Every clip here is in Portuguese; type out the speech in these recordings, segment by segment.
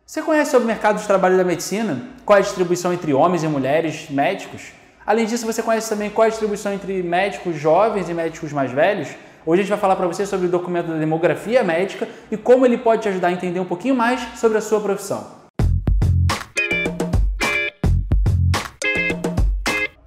Você conhece sobre o mercado de trabalho da medicina? Qual é a distribuição entre homens e mulheres médicos? Além disso, você conhece também qual é a distribuição entre médicos jovens e médicos mais velhos? Hoje a gente vai falar para você sobre o documento da demografia médica e como ele pode te ajudar a entender um pouquinho mais sobre a sua profissão.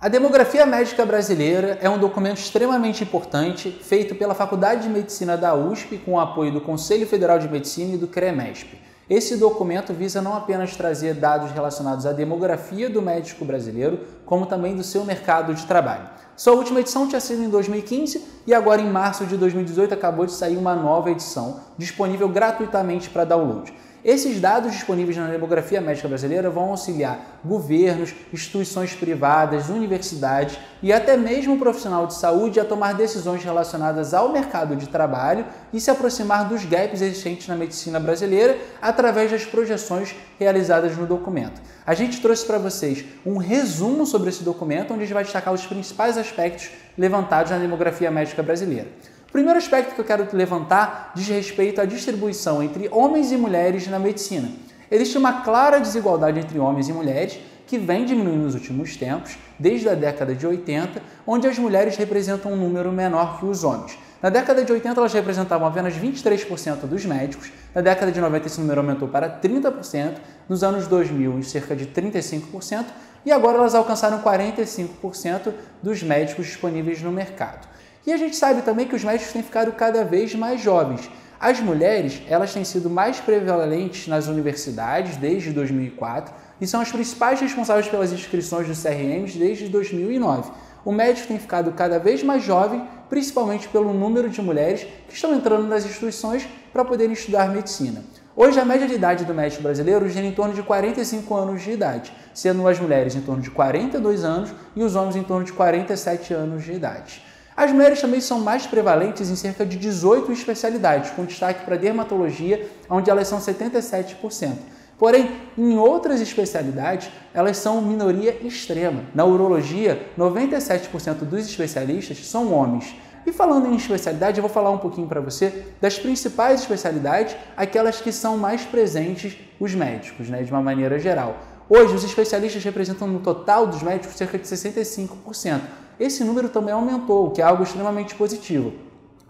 A Demografia Médica Brasileira é um documento extremamente importante feito pela Faculdade de Medicina da USP com o apoio do Conselho Federal de Medicina e do CREMESP. Esse documento visa não apenas trazer dados relacionados à demografia do médico brasileiro, como também do seu mercado de trabalho. Sua última edição tinha sido em 2015 e agora em março de 2018 acabou de sair uma nova edição, disponível gratuitamente para download. Esses dados disponíveis na demografia médica brasileira vão auxiliar governos, instituições privadas, universidades e até mesmo o profissional de saúde a tomar decisões relacionadas ao mercado de trabalho e se aproximar dos gaps existentes na medicina brasileira através das projeções realizadas no documento. A gente trouxe para vocês um resumo sobre esse documento, onde a gente vai destacar os principais aspectos levantados na demografia médica brasileira. O primeiro aspecto que eu quero levantar diz respeito à distribuição entre homens e mulheres na medicina. Existe uma clara desigualdade entre homens e mulheres que vem diminuindo nos últimos tempos, desde a década de 80, onde as mulheres representam um número menor que os homens. Na década de 80, elas representavam apenas 23% dos médicos, na década de 90 esse número aumentou para 30%, nos anos 2000 cerca de 35%, e agora elas alcançaram 45% dos médicos disponíveis no mercado. E a gente sabe também que os médicos têm ficado cada vez mais jovens. As mulheres, elas têm sido mais prevalentes nas universidades desde 2004 e são as principais responsáveis pelas inscrições dos CRMs desde 2009. O médico tem ficado cada vez mais jovem, principalmente pelo número de mulheres que estão entrando nas instituições para poderem estudar medicina. Hoje, a média de idade do médico brasileiro gira em torno de 45 anos de idade, sendo as mulheres em torno de 42 anos e os homens em torno de 47 anos de idade. As mulheres também são mais prevalentes em cerca de 18 especialidades, com destaque para a dermatologia, onde elas são 77%. Porém, em outras especialidades, elas são minoria extrema. Na urologia, 97% dos especialistas são homens. E falando em especialidade, eu vou falar um pouquinho para você das principais especialidades, aquelas que são mais presentes os médicos, de uma maneira geral. Hoje, os especialistas representam no total dos médicos cerca de 65%. Esse número também aumentou, o que é algo extremamente positivo.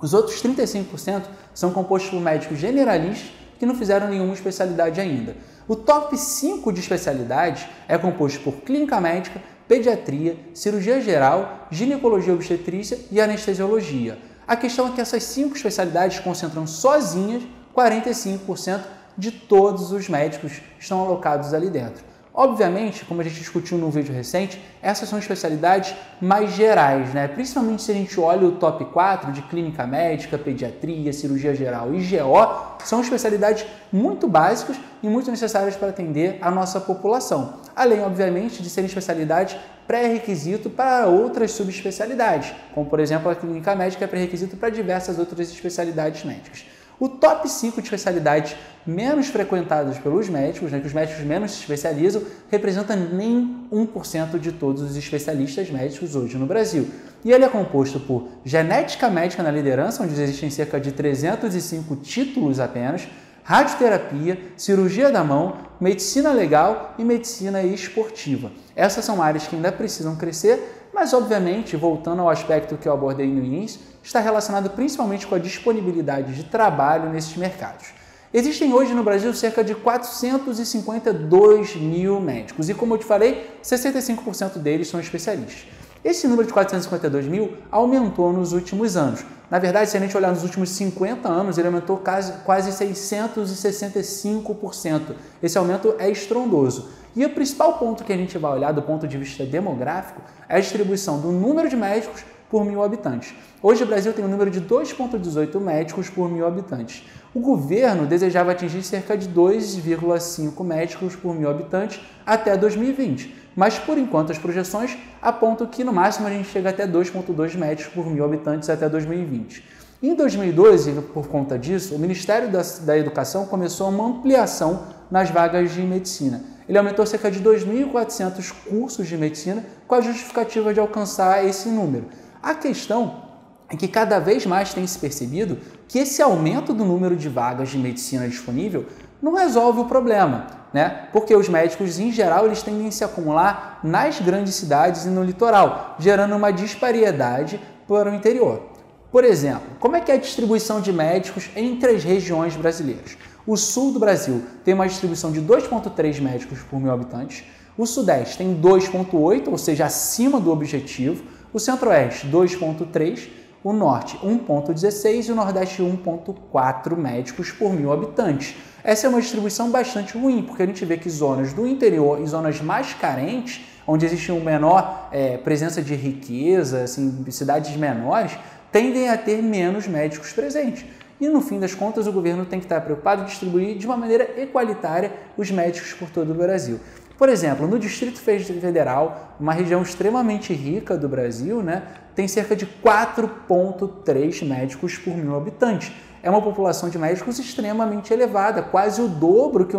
Os outros 35% são compostos por médicos generalistas que não fizeram nenhuma especialidade ainda. O top 5 de especialidades é composto por clínica médica, pediatria, cirurgia geral, ginecologia obstetrícia e anestesiologia. A questão é que essas 5 especialidades concentram sozinhas 45% de todos os médicos que estão alocados ali dentro. Obviamente, como a gente discutiu num vídeo recente, essas são especialidades mais gerais, Principalmente se a gente olha o top 4 de clínica médica, pediatria, cirurgia geral e GO, são especialidades muito básicas e muito necessárias para atender a nossa população. Além, obviamente, de serem especialidades pré-requisito para outras subespecialidades, como, por exemplo, a clínica médica é pré-requisito para diversas outras especialidades médicas. O top 5 de especialidades menos frequentadas pelos médicos, que os médicos menos se especializam, representa nem 1% de todos os especialistas médicos hoje no Brasil. E ele é composto por genética médica na liderança, onde existem cerca de 305 títulos apenas, radioterapia, cirurgia da mão, medicina legal e medicina esportiva. Essas são áreas que ainda precisam crescer, mas, obviamente, voltando ao aspecto que eu abordei no início, está relacionado principalmente com a disponibilidade de trabalho nesses mercados. Existem hoje no Brasil cerca de 452 mil médicos e, como eu te falei, 65% deles são especialistas. Esse número de 452 mil aumentou nos últimos anos. Na verdade, se a gente olhar nos últimos 50 anos, ele aumentou quase 665%. Esse aumento é estrondoso. E o principal ponto que a gente vai olhar do ponto de vista demográfico é a distribuição do número de médicos por 1.000 habitantes. Hoje o Brasil tem um número de 2,18 médicos por 1.000 habitantes. O governo desejava atingir cerca de 2,5 médicos por 1.000 habitantes até 2020, mas por enquanto as projeções apontam que no máximo a gente chega até 2,2 médicos por 1.000 habitantes até 2020. Em 2012, por conta disso, o Ministério da Educação começou uma ampliação nas vagas de medicina. Ele aumentou cerca de 2.400 cursos de medicina com a justificativa de alcançar esse número. A questão é que cada vez mais tem se percebido que esse aumento do número de vagas de medicina disponível não resolve o problema. né? Porque os médicos, em geral, eles tendem a se acumular nas grandes cidades e no litoral, gerando uma disparidade para o interior. Por exemplo, como é que é a distribuição de médicos entre as regiões brasileiras? O sul do Brasil tem uma distribuição de 2,3 médicos por mil habitantes, o sudeste tem 2,8, ou seja, acima do objetivo, o centro-oeste 2,3, o norte 1,16 e o nordeste 1,4 médicos por mil habitantes. Essa é uma distribuição bastante ruim, porque a gente vê que zonas do interior e zonas mais carentes, onde existe uma menor presença de riqueza, assim, cidades menores, tendem a ter menos médicos presentes. E no fim das contas o governo tem que estar preocupado em distribuir de uma maneira igualitária os médicos por todo o Brasil. Por exemplo, no Distrito Federal, uma região extremamente rica do Brasil, né, tem cerca de 4,3 médicos por mil habitantes. É uma população de médicos extremamente elevada, quase o dobro que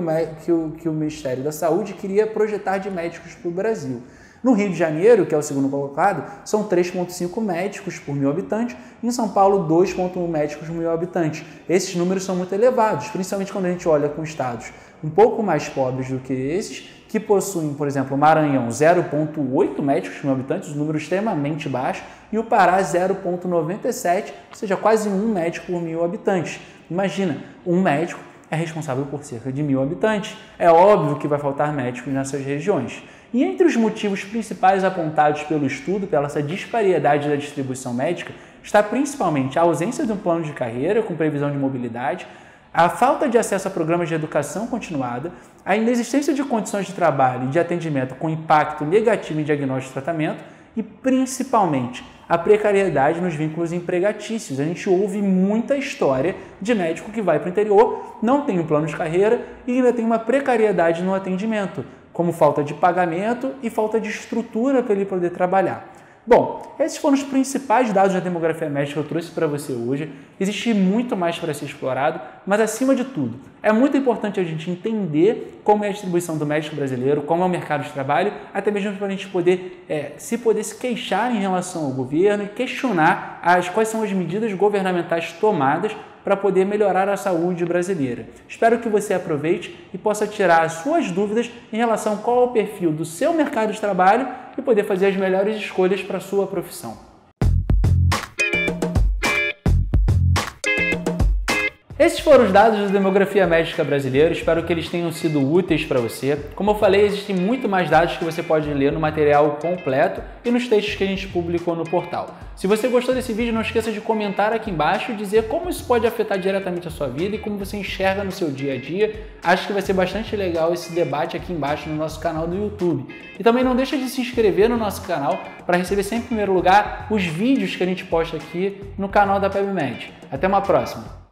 o Ministério da Saúde queria projetar de médicos para o Brasil. No Rio de Janeiro, que é o segundo colocado, são 3,5 médicos por mil habitantes. Em São Paulo, 2,1 médicos por mil habitantes. Esses números são muito elevados, principalmente quando a gente olha com estados um pouco mais pobres do que esses, que possuem, por exemplo, o Maranhão, 0,8 médicos por mil habitantes, um número extremamente baixo, e o Pará, 0,97, ou seja, quase um médico por mil habitantes. Imagina, um médico é responsável por cerca de 1.000 habitantes. É óbvio que vai faltar médicos nessas regiões. E entre os motivos principais apontados pelo estudo, pela essa disparidade da distribuição médica, está principalmente a ausência de um plano de carreira com previsão de mobilidade, a falta de acesso a programas de educação continuada, a inexistência de condições de trabalho e de atendimento com impacto negativo em diagnóstico e tratamento e, principalmente, a precariedade nos vínculos empregatícios. A gente ouve muita história de médico que vai para o interior, não tem um plano de carreira e ainda tem uma precariedade no atendimento, como falta de pagamento e falta de estrutura para ele poder trabalhar. Bom, esses foram os principais dados da demografia médica que eu trouxe para você hoje. Existe muito mais para ser explorado, mas acima de tudo, é muito importante a gente entender como é a distribuição do médico brasileiro, como é o mercado de trabalho, até mesmo para a gente poder se queixar em relação ao governo e questionar quais são as medidas governamentais tomadas para poder melhorar a saúde brasileira. Espero que você aproveite e possa tirar as suas dúvidas em relação a qual é o perfil do seu mercado de trabalho e poder fazer as melhores escolhas para a sua profissão. Esses foram os dados da demografia médica brasileira, espero que eles tenham sido úteis para você. Como eu falei, existem muito mais dados que você pode ler no material completo e nos textos que a gente publicou no portal. Se você gostou desse vídeo, não esqueça de comentar aqui embaixo e dizer como isso pode afetar diretamente a sua vida e como você enxerga no seu dia a dia. Acho que vai ser bastante legal esse debate aqui embaixo no nosso canal do YouTube. E também não deixa de se inscrever no nosso canal para receber sempre em primeiro lugar os vídeos que a gente posta aqui no canal da PebMed. Até uma próxima!